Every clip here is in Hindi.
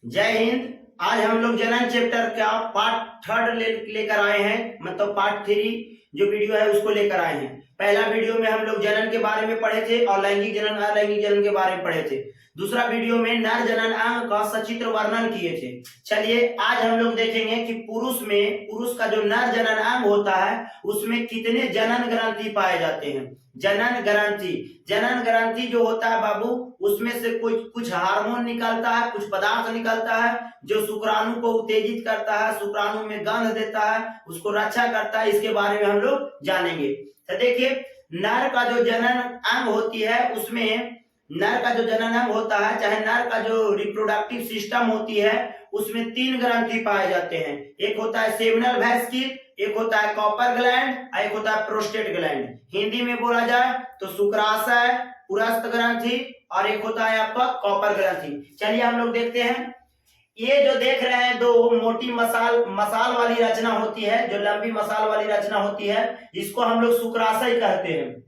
जय हिंद। आज हम लोग जनन चैप्टर का पार्ट थर्ड लेकर आए हैं, मतलब पार्ट थ्री जो वीडियो है उसको लेकर आए हैं। पहला वीडियो में हम लोग जनन के बारे में पढ़े थे और लैंगिक जनन अलैंगिक जनन के बारे में पढ़े थे। दूसरा वीडियो में नर जनन अंग का सचित्र वर्णन किए थे। चलिए आज हम लोग देखेंगे कि पुरुष का जो नर जनन अंग होता है उसमें कितने जनन ग्रंथि पाए जाते हैं। जनन ग्रंथि जो होता है बाबू, उसमें से कुछ हार्मोन निकलता है, कुछ पदार्थ निकलता है जो शुक्राणु को उत्तेजित करता है, शुक्राणु में गंध देता है, उसको रक्षा करता है। इसके बारे में हम लोग जानेंगे। तो देखिए, नर का जो जनन अंग होती है उसमें नर का जो जनन अंग होता है, चाहे नर का जो रिप्रोडक्टिव सिस्टम होती है उसमें तीन ग्रंथि पाए जाते हैं। एक होता है सेमिनल वैस्किल, एक होता है कॉपर ग्लैंड, एक होता है प्रोस्टेट ग्लैंड। हिंदी में बोला जाए तो शुक्राशय, पुरस्थ ग्रंथि और एक होता है आपका कॉपर ग्रंथि। चलिए हम लोग देखते हैं। ये जो देख रहे हैं दो मोटी मसाल वाली रचना होती है, जो लंबी मसाल वाली रचना होती है, इसको हम लोग शुक्राशय कहते हैं।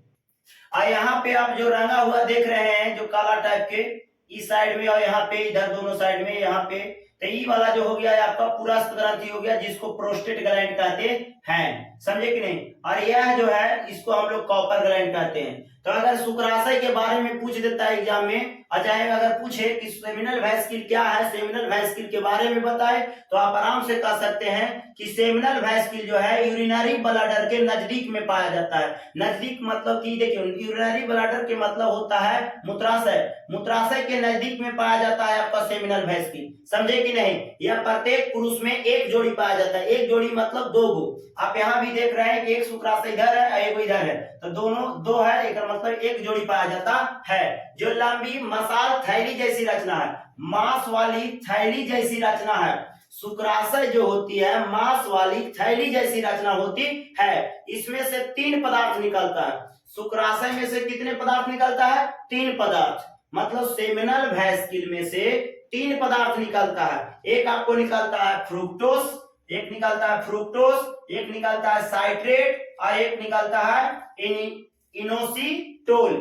और यहाँ पे आप जो रंगा हुआ देख रहे हैं जो काला टाइप के, इस साइड में और यहाँ पे इधर दोनों साइड में, यहाँ पे तो ये वाला जो हो गया आपका पुरस्थ ग्रंथि हो गया, जिसको प्रोस्टेट ग्लैंड कहते हैं। समझे कि नहीं? और यह जो है इसको हम लोग कॉपर ग्लैंड कहते हैं। तो अगर शुक्राशय के बारे में पूछ देता है एग्जाम में, चाहे अगर पूछे कि सेमिनल वैस्किल क्या है, सेमिनल वैस्किल के बारे में बताए, तो आप आराम से कह सकते हैं कि सेमिनल वैस्किल जो है यूरिनरी ब्लैडर के नजदीक में पाया जाता है। नजदीक मतलब कि देखिए, यूरिनरी ब्लैडर के मतलब होता है मूत्राशय, मूत्राशय के नजदीक में पाया जाता है आपका सेमिनल वैस्किल। समझे कि नहीं? यह प्रत्येक पुरुष में एक जोड़ी पाया जाता है। एक जोड़ी मतलब दो गो। आप यहाँ भी देख रहे हैं कि एक शुक्राशय इधर है, एक इधर है, तो दोनों दो है, एक मतलब एक जोड़ी पाया जाता है। जो लंबी मसाल थैली जैसी रचना है, मांस वाली थैली जैसी रचना है, शुक्राशय जो होती है मांस वाली थैली जैसी रचना होती है। इसमें से तीन पदार्थ निकलता है। शुक्राशय में से कितने पदार्थ निकलता है? तीन पदार्थ। मतलब सेमिनल वैस्किल में से तीन पदार्थ निकलता है। एक आपको निकलता है फ्रुक्टोस, एक निकलता है फ्रुक्टोस, एक निकलता है साइट्रेट और एक निकलता है इनोसिटोल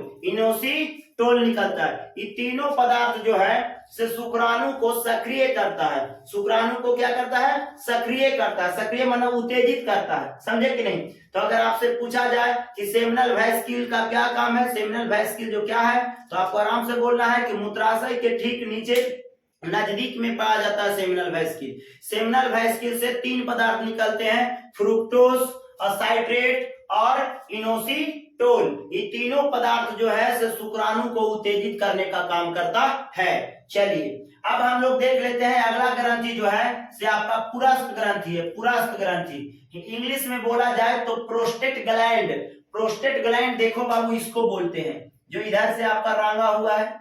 निकलता है। ये तीनों पदार्थ जो है से शुक्राणु को सक्रिय करता है। शुक्राणु को क्या करता है? सक्रिय करता है। सक्रिय मतलब उत्तेजित करता है। समझे कि नहीं? तो अगर आपसे पूछा जाए कि सेमिनल वैस्किल का क्या काम है, सेमिनल वैस्किल जो क्या है, तो आपको आराम से बोलना है कि मूत्राशय के ठीक नीचे नजदीक में पाया जाता है सेमिनल वैस्किल। सेमिनल वैस्किल से तीन पदार्थ निकलते हैं, फ्रुक्टोस, साइट्रेट और इनोसिटोल। ये तीनों पदार्थ जो है से शुक्राणु को उत्तेजित करने का काम करता है। चलिए अब हम लोग देख लेते हैं अगला ग्रंथि जो है से आपका पुरस्थ ग्रंथि है। पुरस्थ ग्रंथि इंग्लिश में बोला जाए तो प्रोस्टेट ग्लैंड। प्रोस्टेट ग्लैंड देखो बाबू, इसको बोलते हैं जो इधर से आपका रांगा हुआ है,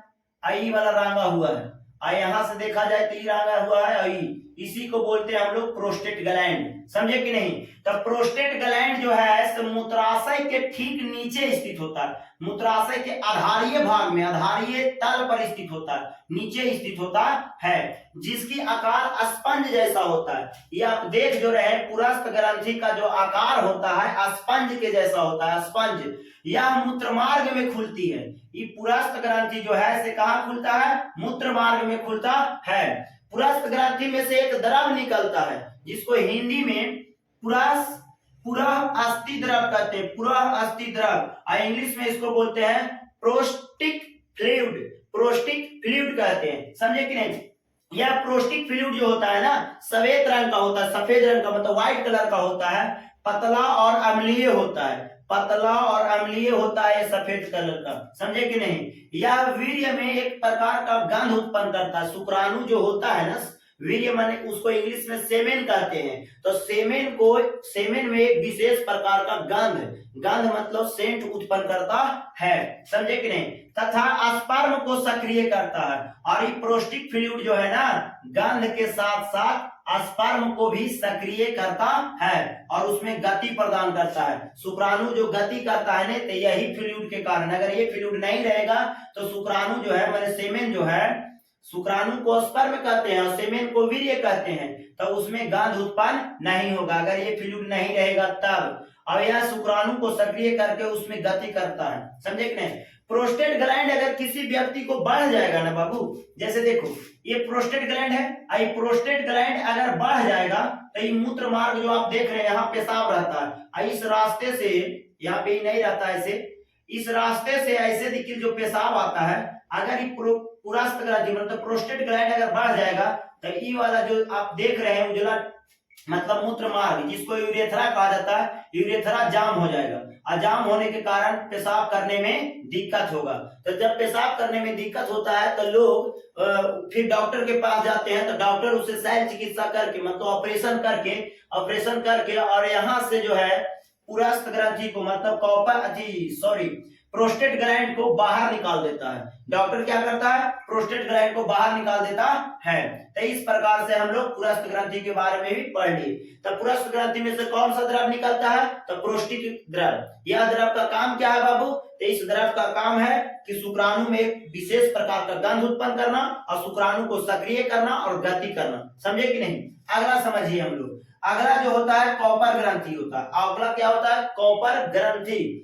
आई वाला रांगा हुआ है, यहां से देखा जाए तो रांगा हुआ है, इसी को बोलते हैं हम लोग प्रोस्टेट ग्लैंड। समझे कि नहीं? तो प्रोस्टेट ग्लैंड जो है मूत्राशय के ठीक नीचे स्थित होता है। मूत्राशय के आधारीय भाग में, आधारीय तल पर स्थित होता है, नीचे स्थित होता है, जिसकी आकार स्पंज जैसा होता है। ये आप देख जो रहे पुरस्थ ग्रंथि का जो आकार होता है स्पंज के जैसा होता है। स्पंज यह मूत्र मार्ग में खुलती है। ये पुरस्थ ग्रंथि जो है से कहाँ खुलता है? मूत्र मार्ग में खुलता है। पुरस्थ ग्रंथि में से एक द्रव निकलता है जिसको हिंदी में पुरः अस्थि द्रव कहते हैं। पुरः अस्थि द्रव और इंग्लिश में इसको बोलते हैं प्रोस्टिक फ्लूइड। प्रोस्टिक फ्लूइड कहते हैं। समझे कि नहीं? यह प्रोस्टिक फ्लूइड जो होता है ना, सफेद रंग का होता है, सफेद रंग का मतलब व्हाइट कलर का होता है, पतला और अम्लीय होता है, पतला और अम्लीय होता है, सफेद कलर का। समझे कि नहीं? यह वीर्य में एक प्रकार का गंध उत्पन्न करता है। शुक्राणु जो होता है ना, वीर्य माने उसको इंग्लिश में सेमेन कहते हैं। तो सेमेन में एक विशेष प्रकार का गंध मतलब सेंट उत्पन्न करता है। समझे कि नहीं? तथा स्पर्म को सक्रिय करता है। और ये प्रोस्टिक फ्लूइड जो है ना, गंध के साथ साथ स्पर्म को भी सक्रिय करता है और उसमें गति प्रदान करता है। शुक्राणु जो गति करता है ना, तो यही फ्लूइड के कारण। अगर ये फ्लूइड नहीं रहेगा तो शुक्राणु जो है माने सेमेन जो है, शुक्राणु को स्पर्म कहते हैं और सेमेन को वीर्य कहते हैं, तो उसमें गंध उत्पन्न नहीं होगा अगर ये फ्लूइड नहीं रहेगा तब। और यह शुक्राणु को सक्रिय करके उसमें गति करता है। समझे कि नहीं? प्रोस्टेट ग्लैंड अगर किसी व्यक्ति को बढ़ जाएगा ना बाबू, जैसे देखो ये प्रोस्टेट ग्लैंड है, ये प्रोस्टेट ग्लैंड अगर बढ़ जाएगा तो ये मूत्र मार्ग जो आप देख रहे हैं यहाँ पेशाब रहता है, इस रास्ते से यहाँ पे नहीं रहता है, ऐसे इस रास्ते से ऐसे देखिए जो पेशाब आता है, अगर ये पुरस्थ ग्रंथि मतलब प्रोस्टेट ग्लैंड अगर बढ़ जाएगा तो ये वाला जो आप देख रहे हैं उजला मतलब मूत्र मार्ग जिसको यूरेथ्रा कहा जाता है, यूरेथ्रा जाम हो जाएगा और जाम होने के कारण पेशाब करने में दिक्कत होगा। तो जब पेशाब करने में दिक्कत होता है तो लोग फिर डॉक्टर के पास जाते हैं, तो डॉक्टर उसे शल्य चिकित्सा करके मतलब ऑपरेशन करके और यहाँ से जो है पुरस्थ ग्रंथि को मतलब प्रोस्टेट ग्लैंड को बाहर निकाल देता है। डॉक्टर क्या करता है, प्रोस्टेट ग्लैंड को बाहर निकाल देता है। तो इस प्रकार से हम लोग पुरस्थ ग्रंथि के बारे में भी पढ़ लिए। तो पुरस्थ ग्रंथि में से कौन सा द्रव निकलता है, तो प्रोस्टिक द्रव। यह द्रव का काम क्या है बाबू, तो इस द्रव का काम है कि शुक्राणु में एक विशेष प्रकार का गंध उत्पन्न करना और शुक्राणु को सक्रिय करना और गति करना। समझे कि नहीं। अगला समझिए हम लोग, अगला जो होता है कॉपर ग्रंथि होता है। अगला क्या होता है, कॉपर ग्रंथि।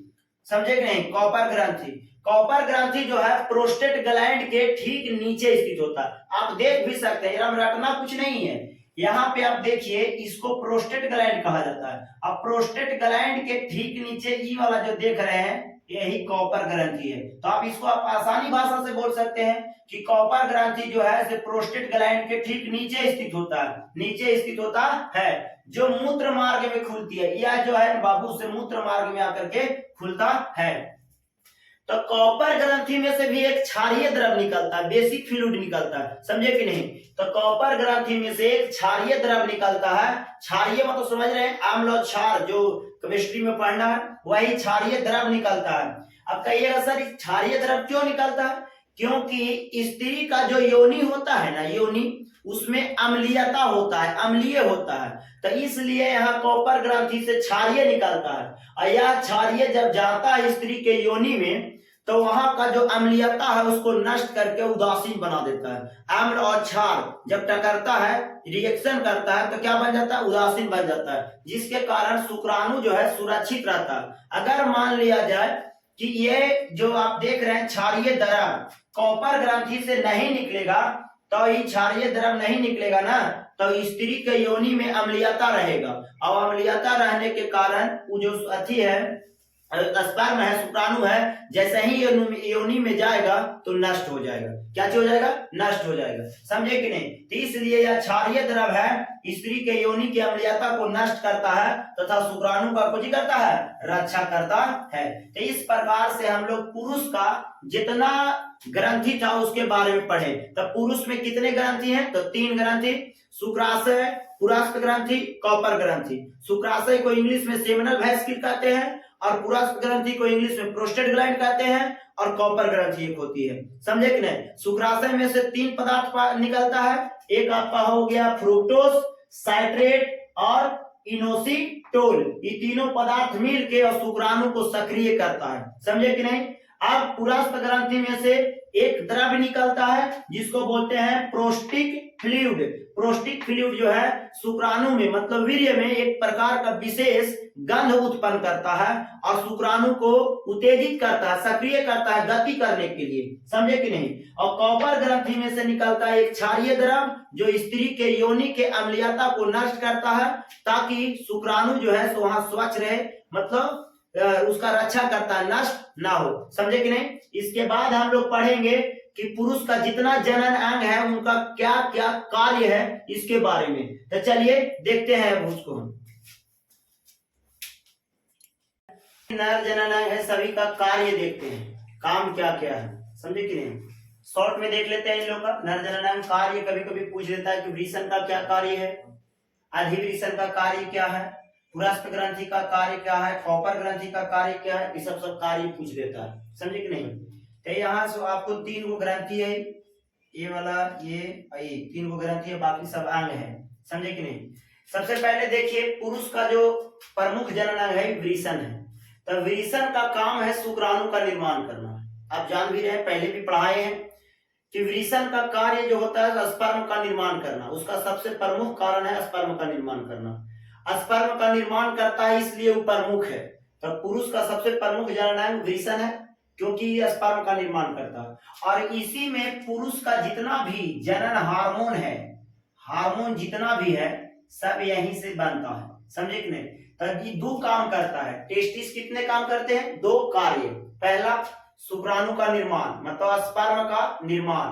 समझे कि नहीं, कॉपर ग्रंथि। कॉपर ग्रंथि जो है प्रोस्टेट ग्लैंड के ठीक नीचे स्थित होता है। आप देख भी सकते हैं, रटना कुछ नहीं है। यहाँ पे आप देखिए इसको प्रोस्टेट ग्लैंड कहा जाता है। अब प्रोस्टेट ग्लैंड के ठीक नीचे ई वाला जो देख रहे हैं यही कॉपर ग्रंथि है। तो आप इसको आप आसानी भाषा से बोल सकते हैं कि कॉपर ग्रंथि जो है प्रोस्टेट ग्लैंड के ठीक नीचे स्थित होता है, नीचे स्थित होता है, जो मूत्र मार्ग में खुलती है। यह जो है बाबू से मूत्र मार्ग में आकर के खुलता है। तो कॉपर ग्रंथि में से भी एक क्षारीय द्रव निकलता है, बेसिक फ्लूइड निकलता है। समझे कि नहीं। तो कॉपर ग्रंथि में से एक क्षारीय द्रव निकलता है। क्षारीय मतलब समझ रहे हैं, अम्ल और क्षार जो केमिस्ट्री में पढ़ना है वही क्षारीय द्रव निकलता है। अब कहिएगा सर क्षारीय द्रव क्यों निकलता है, क्योंकि स्त्री का जो योनि होता है ना, योनि उसमें अम्लीयता होता है, अम्लीय होता है। तो इसलिए यहाँ कॉपर ग्रंथि से क्षारीय निकलता है और यह क्षारीय जब जाता है स्त्री के योनि में तो वहां का जो अम्लीयता है उसको नष्ट करके उदासीन बना देता है। अम्ल और क्षार जब टकरता है, रिएक्शन करता है, तो क्या बन जाता है, उदासीन बन जाता है, जिसके कारण शुक्राणु जो है सुरक्षित रहता है। अगर मान लिया जाए कि ये जो आप देख रहे हैं क्षारीय द्रव कॉपर ग्रंथि से नहीं निकलेगा, तो ये क्षारीय द्रव नहीं निकलेगा ना, तो स्त्री के योनि में अम्लीयता रहेगा और अम्लीयता रहने के कारण वो जो अथी है स्पर्म है, शुक्राणु है, जैसे ही योनि में जाएगा तो नष्ट हो जाएगा। क्या हो जाएगा, नष्ट हो जाएगा। समझे कि नहीं। तो इसलिए यह क्षारीय द्रव है, स्त्री के योनि की अम्लीयता को नष्ट करता है तथा शुक्राणु का कुछ करता है, रक्षा करता है। तो इस प्रकार से हम लोग पुरुष का जितना ग्रंथि था उसके बारे में पढ़े। तो पुरुष में कितने ग्रंथि हैं, तो 3 ग्रंथि, शुक्राशय, पुरस्थ ग्रंथि, कॉपर ग्रंथि। शुक्राशय को इंग्लिश में सेमिनल वेसिकल कहते हैं और पुरस्थ ग्रंथि को इंग्लिश में प्रोस्टेट ग्लैंड कहते हैं और कॉपर ग्रंथि एक होती है। समझे कि नहीं। शुक्राशय में से 3 पदार्थ निकलता है, एक आपका हो गया फ्रुक्टोज, साइट्रेट और इनोसिटोल। ये तीनों पदार्थ मिलके और शुक्राणु को सक्रिय करता है। समझे कि नहीं। अब पुरस्थ ग्रंथि में से एक द्रव निकलता है जिसको बोलते हैं प्रोस्टिक फ्लूइड। प्रोस्टिक फ्लूइड जो है शुक्राणु में मतलब वीर्य में एक प्रकार का विशेष गंध उत्पन्न करता है और शुक्राणु को उत्तेजित करता है, सक्रिय करता है गति करने के लिए। समझे कि नहीं। और कॉपर ग्रंथि में से निकलता है एक क्षारीय द्रव जो स्त्री के योनि के अम्लीयता को नष्ट करता है ताकि शुक्राणु जो है वहां स्वच्छ रहे, मतलब उसका रक्षा करता है, नष्ट ना हो। समझे कि नहीं। इसके बाद हम लोग पढ़ेंगे कि पुरुष का जितना जनन अंग है उनका क्या क्या कार्य है इसके बारे में। तो चलिए देखते हैं अब उसको। नर जनन अंग है, सभी का कार्य देखते हैं, काम क्या क्या है। समझे कि नहीं। शॉर्ट में देख लेते हैं इन लोगों का नर जनन अंग कार्य। कभी कभी पूछ लेता है कि वृषण का क्या कार्य है, अधिवृषण का कार्य क्या है, पुरस्थ ग्रंथि का कार्य क्या है, कॉपर ग्रंथि का कार्य क्या है, ये सब कार्य पूछ देता है। समझे कि नहीं। तो यहाँ से आपको 3 गो ग्रंथि है, ये वाला ये 3 गो ग्रंथि है, बाकी सब अंग है। समझे कि नहीं। सबसे पहले देखिए पुरुष का जो प्रमुख जनन अंग है वृषण है। तो वृषण का काम है शुक्राणु का निर्माण करना। आप जान भी रहे हैं, पहले भी पढ़ाए हैं कि वृषण का कार्य जो होता है स्पर्म का निर्माण करना। उसका सबसे प्रमुख कारण है स्पर्म का निर्माण करना। स्पर्म का निर्माण करता है इसलिए वो प्रमुख है। तो पुरुष का सबसे प्रमुख जननांग वृषण है क्योंकि ये स्पर्म का निर्माण करता है। और इसी में पुरुष का जितना भी जनन हार्मोन है, हार्मोन जितना भी है सब यहीं से बनता है, समझे कि नहीं। तो ये दो काम करता है, टेस्टिस कितने काम करते हैं, दो कार्य। पहला शुक्राणु का निर्माण मतलब स्पर्म का निर्माण,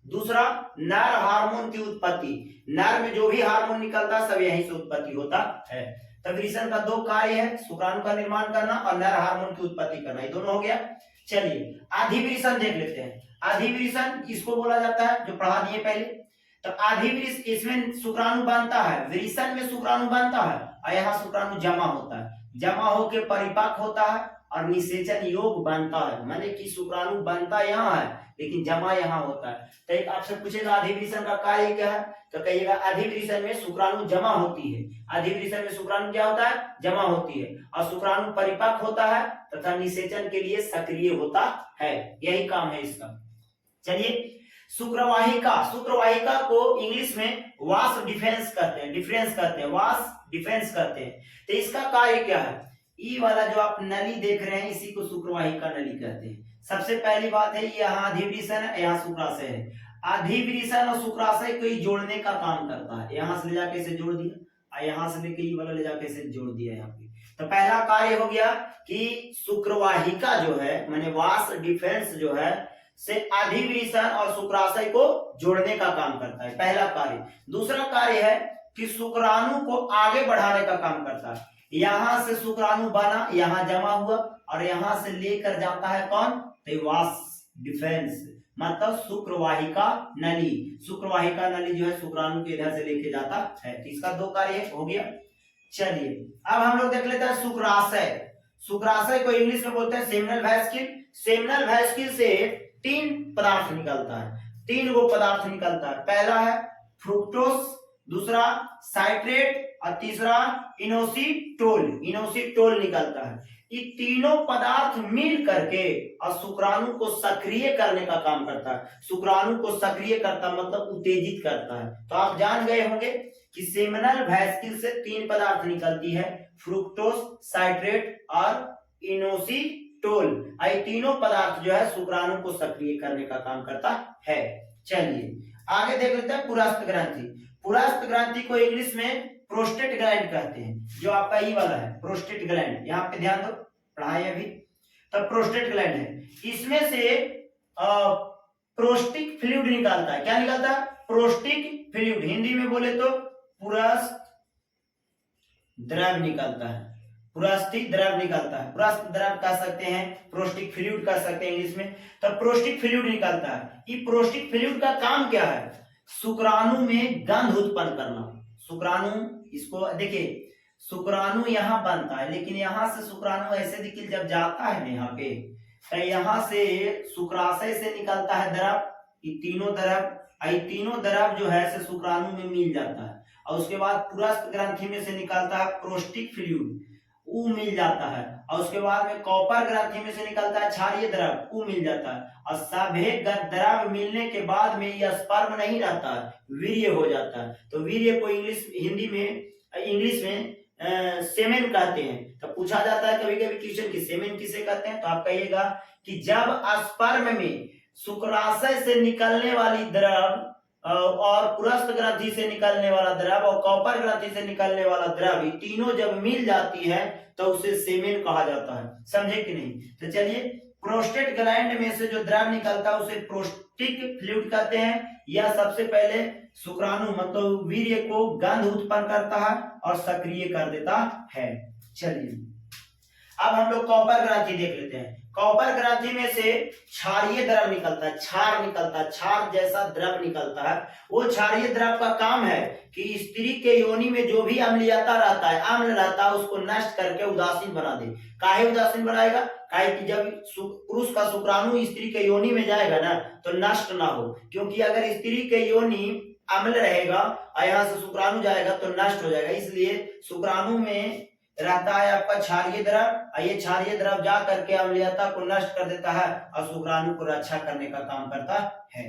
दूसरा नर हार्मोन की उत्पत्ति, नर में जो भी हार्मोन निकलता है सब यहीं से उत्पत्ति होता है। तो वृषण का दो कार्य है, शुक्राणु का निर्माण करना और नर हार्मोन की उत्पत्ति करना, ये दोनों हो गया। चलिए अधिवृषण देख लेते हैं। अधिवृषण इसको बोला जाता है, जो पढ़ा दिए पहले। तो अधिवृष इसमें शुक्राणु बनता है, वृषण में शुक्राणु बनता है और यहाँ शुक्राणु जमा होता है, जमा होकर परिपक्व होता है और निषेचन योग बनता है, माने कि शुक्राणु बनता यहाँ है लेकिन जमा यहाँ होता है। तो एक आपसे पूछेगा अधिवृषण का कार्य क्या है, तो कहिएगा अधिवृषण में शुक्राणु जमा होती है, अधिवृषण में शुक्राणु क्या होता है, जमा होती है, और शुक्राणु परिपक्व होता है तथा निषेचन के लिए सक्रिय होता है, यही काम है इसका। चलिए शुक्रवाहिका, शुक्रवाहिका को इंग्लिश में वास डिफेंस कहते हैं, डिफरेंस कहते हैं, वास डिफेंस कहते हैं। तो इसका कार्य क्या है, ई वाला जो आप नली देख रहे हैं इसी को शुक्रवाहिका नली कहते हैं। सबसे पहली बात है यहाँ अधिवृषण है, यहाँ शुक्राशय है। अधिवृषण और शुक्राशय को जोड़ने का काम करता है, यहाँ से ले जाके इसे जोड़ दिया और यहाँ से लेके ये वाला ले जाके इसे जोड़ दिया यहाँ पे। तो पहला कार्य हो गया कि शुक्रवाहिका जो है माने वास डिफेंस जो है से अधिवृषण और शुक्राशय को जोड़ने का काम करता है, पहला कार्य। दूसरा कार्य है कि शुक्राणु को आगे बढ़ाने का काम करता है, यहां से शुक्राणु बना, यहाँ जमा हुआ और यहां से लेकर जाता है कौन, वास डिफेंस मतलब शुक्रवाहिका नली। शुक्रवाहिका नली जो है शुक्राणु के इधर से लेके जाता है, तो इसका दो कार्य हो गया। चलिए अब हम लोग देख लेते हैं शुक्राशय। शुक्राशय को इंग्लिश में बोलते हैं सेमिनल वैस्किल। सेमिनल वैस्किल से तीन पदार्थ निकलता है, तीन वो पदार्थ निकलता है। पहला है फ्रुक्टोस, दूसरा साइट्रेट और तीसरा इनोसिटोल, इनोसिटोल निकलता है। ये तीनों पदार्थ मिल करके और शुक्राणु को सक्रिय करने का काम करता है। शुक्राणु को सक्रिय करता मतलब उत्तेजित करता है। तो आप जान गए होंगे कि सेमिनल वैस्किल से तीन पदार्थ निकलती है, फ्रुक्टोस, साइट्रेट और इनोसिटोल। ये तीनों पदार्थ जो है शुक्राणु को सक्रिय करने का काम करता है। चलिए आगे देख लेते हैं पुरस्थ ग्रंथि। पुरस्थ ग्रंथि को इंग्लिश में प्रोस्टेट ग्लैंड कहते हैं, जो आपका ई वाला है प्रोस्टेट ग्लैंड, यहाँ पे ध्यान दो, पढ़ाई अभी। तो प्रोस्टेट ग्लैंड है, इसमें से प्रोस्टिक फ्लूइड निकालता है। क्या निकालता है, प्रोस्टिक फ्लूइड, हिंदी में बोले तो पुरस्थ द्रव निकालता है, पुरस्थिक द्रव निकालता है। पुरस्थ द्रव कह सकते हैं, प्रोस्टिक फ्लूइड कह सकते हैं इंग्लिश में। तो प्रोस्टिक फ्लूइड निकालता है। ये प्रोस्टिक फ्लूइड का काम क्या है, शुक्राणु में गंध उत्पन्न करना। शुक्राणु इसको देखिए, शुक्राणु यहाँ बनता है लेकिन यहाँ से शुक्राणु ऐसे निकल जब जाता है ना यहाँ पे, तो यहाँ से शुक्राशय से निकलता है द्रव, ये तीनों द्रव, ये तीनों द्रव जो है से शुक्राणु में मिल जाता है और उसके बाद पुरस्थ ग्रंथि में से निकलता है प्रोस्टिक फ्लूइड, वो मिल जाता है और उसके बाद में कॉपर ग्रंथि में से निकलता है क्षारीय द्रव, वो मिल जाता है और सभी द्रव मिलने के बाद में यह स्पर्म नहीं रहता है, वीर्य हो जाता है। तो वीर्य को इंग्लिश में सेमेन कहते हैं। तो पूछा जाता है कभी कभी क्वेश्चन कि सेमेन किसे कहते हैं, तो आप कहिएगा कि जब स्पर्म में शुक्राशय से निकलने वाली द्रव और पुरस्थ ग्रंथि से निकलने वाला द्रव और कॉपर ग्रंथि से निकलने वाला द्रव, ये तीनों जब मिल जाती है तो उसे सेमेन कहा जाता है, समझे कि नहीं। तो चलिए प्रोस्टेट ग्लैंड में से जो द्रव निकलता है उसे प्रोस्टिक फ्लूइड कहते हैं। यह सबसे पहले शुक्राणु मतलब वीर्य को गंध उत्पन्न करता है और सक्रिय कर देता है। चलिए अब हम लोग कॉपर ग्रंथि देख लेते हैं। कॉपर ग्रंथि में से क्षारीय द्रव निकलता है, क्षार निकलता है, क्षार जैसा द्रव निकलता है। वो क्षारीय द्रव का काम है कि स्त्री के योनि में जो भी अम्लीयता रहता है, अम्ल रहता है, उसको नष्ट करके उदासीन बना दे। काहे उदासीन बनाएगा, काहे कि जब पुरुष का शुक्राणु स्त्री के योनि में जाएगा ना तो नष्ट ना हो, क्योंकि अगर स्त्री के योनि अम्ल रहेगा और यहाँ से शुक्राणु जाएगा तो नष्ट हो जाएगा। इसलिए शुक्राणु में रहता है आपका क्षारीय द्रव, ये क्षारीय द्रव जा करके अम्लीयता को नष्ट कर देता है और शुक्राणु को रक्षा करने का काम करता है।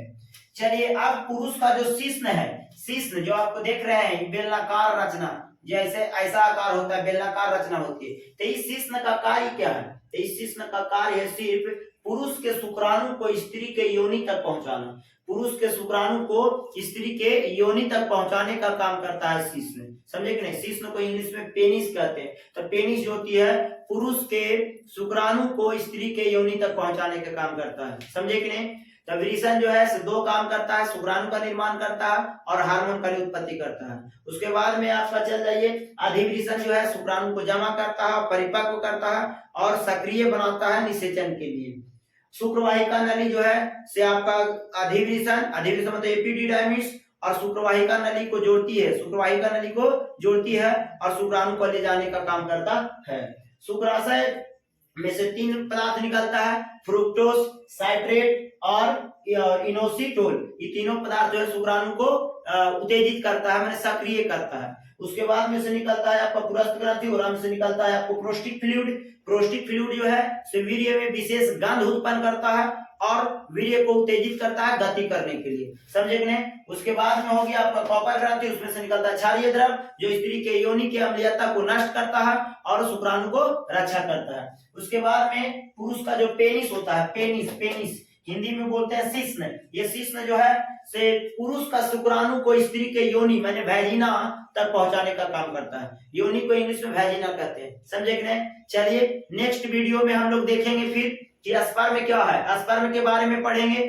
चलिए अब पुरुष का जो शिश्न है, शिश्न जो आपको देख रहे हैं बेलनाकार रचना, जैसे ऐसा आकार होता है, बेलनाकार रचना होती है। तो इस शिश्न का कार्य क्या है? तो इस शिश्न का कार्य है सिर्फ पुरुष के शुक्राणु को स्त्री के योनि तक पहुंचाना। पुरुष के शुक्राणु को स्त्री के योनि तक पहुंचाने का काम करता है शिश्न। समझे कि नहीं? शिश्न को इंग्लिश में पेनिस कहते हैं। तो पेनिस जो होती है पुरुष के शुक्राणु को स्त्री के योनि तक पहुंचाने का काम करता है। समझे कि नहीं? तो वृषण जो है दो काम करता है, शुक्राणु का निर्माण करता है और हार्मोन का उत्पत्ति करता है। उसके बाद में आपका चल जाइए, अधिवृषण जो है शुक्राणु को जमा करता है, परिपक्व करता है और सक्रिय बनाता है निषेचन के लिए। शुक्रवाहिका नली जो है से आपका अधिवृषण मतलब एपिडिडाइमिस और शुक्रवाहिका नली को जोड़ती है, शुक्रवाहिका नली को जोड़ती है और शुक्राणु को ले जाने का काम करता है। शुक्राशय में से 3 पदार्थ निकलता है, फ्रुक्टोज, साइट्रेट और इनोसिटोल। ये तीनों पदार्थ जो है शुक्राणु को उत्तेजित करता है, माने सक्रिय करता है। उसके बाद में से निकलता है आपका पुरस्थ ग्रंथि और से निकलता है आपको प्रोस्टिक फ्लूइड। प्रोस्टिक फ्लूइड जो है वीर्य में विशेष गंध उत्पन्न करता है और वीर्य को उत्तेजित करता है गति करने के लिए। समझे कि नहीं? उसके बाद में हो गया आपका कॉपर ग्रंथि, उसमें से निकलता है क्षारीय द्रव जो स्त्री के योनि की अम्लीयता को नष्ट करता है और शुक्राणु को रक्षा करता है। उसके बाद में पुरुष का जो पेनिस होता है, पेनिस हिंदी में बोलते हैं शिश्न। ये शिश्न जो है से पुरुष का शुक्राणु को स्त्री के योनि माने वैजिना तक पहुंचाने का काम करता है। योनि को इंग्लिश में वैजिना कहते हैं। समझे कि नहीं? चलिए नेक्स्ट वीडियो में हम लोग देखेंगे फिर कि स्पर्म क्या है, स्पर्म के बारे में पढ़ेंगे।